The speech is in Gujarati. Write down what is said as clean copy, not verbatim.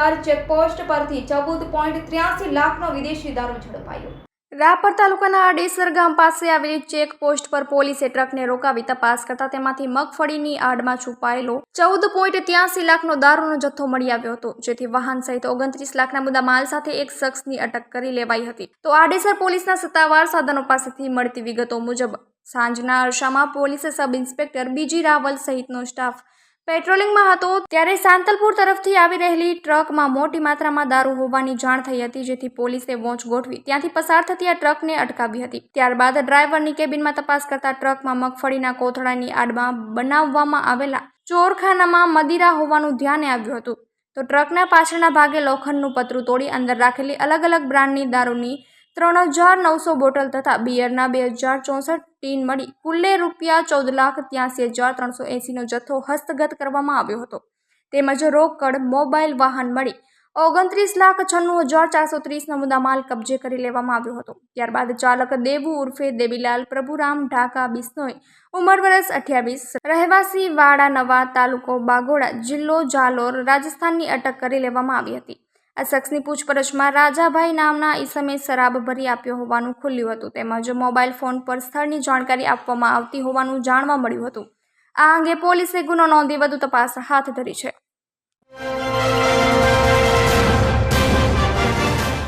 આડેસર ચેકપોસ્ટ પરથી 14.83 લાખનો વિદેશી દારૂ ઝડપાયો। રાપર તાલુકાના આડેસર ગામ પાસે આવેલી ચેકપોસ્ટ પર પોલીસે ટ્રકને રોકાવી તપાસ કરતા તેમાંથી મગફળીની આડમાં છુપાયેલો 14.83 લાખનો દારૂનો જથ્થો મળી આવ્યો હતો, જેથી વાહન સહિત 29 લાખના મુદ્દામાલ સાથે એક શખ્સની અટક કરી લેવાઈ હતી। તો આડેસર પોલીસના સત્તાવાર સાધનો પાસેથી મળતી વિગતો મુજબ સાંજના અરસામાં પોલીસે સબ ઇન્સ્પેક્ટર બીજી રાવલ સહિતનો સ્ટાફ પેટ્રોલિંગમાં હતો ત્યારે સાંતલપુર તરફથી આવી રહેલી ટ્રકમાં મોટી માત્રામાં દારૂ હોવાની જાણ થઈ હતી, જેથી પોલીસે વોચ ગોઠવી ત્યાંથી પસાર થતી આ ટ્રકને અટકાવી હતી। ત્યારબાદ ડ્રાઈવરની કેબિનમાં તપાસ કરતા ટ્રકમાં મગફળીના કોથળાની આડમાં બનાવવામાં આવેલા ચોરખાનામાં મદિરા હોવાનું ધ્યાને આવ્યું હતું। તો ટ્રકના પાછળના ભાગે લોખંડનું પતરું તોડી અંદર રાખેલી અલગ અલગ બ્રાન્ડની દારૂની 3900 બોટલ તથા બિયરના 2064 ટીન મળી કુલ્લે ₹14,83,380 નો જથ્થો હસ્તગત કરવામાં આવ્યો હતો, તેમજ રોકડ મોબાઈલ વાહન મળી 29,96,430 નો મુદ્દામાલ કબજે કરી લેવામાં આવ્યો હતો। ત્યારબાદ ચાલક દેવુ ઉર્ફે દેવીલાલ પ્રભુરામ ઢાકા બિશ્નોઈ, ઉંમર વર્ષ 28, રહેવાસી વાડા નવા, તાલુકો બાગોડા, જિલ્લો જાલોર, રાજસ્થાનની અટક કરી લેવામાં આવી હતી। આ શખ્સની પૂછપરછમાં રાજાભાઈ નામના ઈસમે શરાબ ભરી આપ્યો હોવાનું ખુલ્યું હતું, તેમજ મોબાઈલ ફોન પર સ્થળની જાણકારી આપવામાં આવતી હોવાનું જાણવા મળ્યું હતું। આ અંગે પોલીસે ગુનો નોંધી વધુ તપાસ હાથ ધરી છે।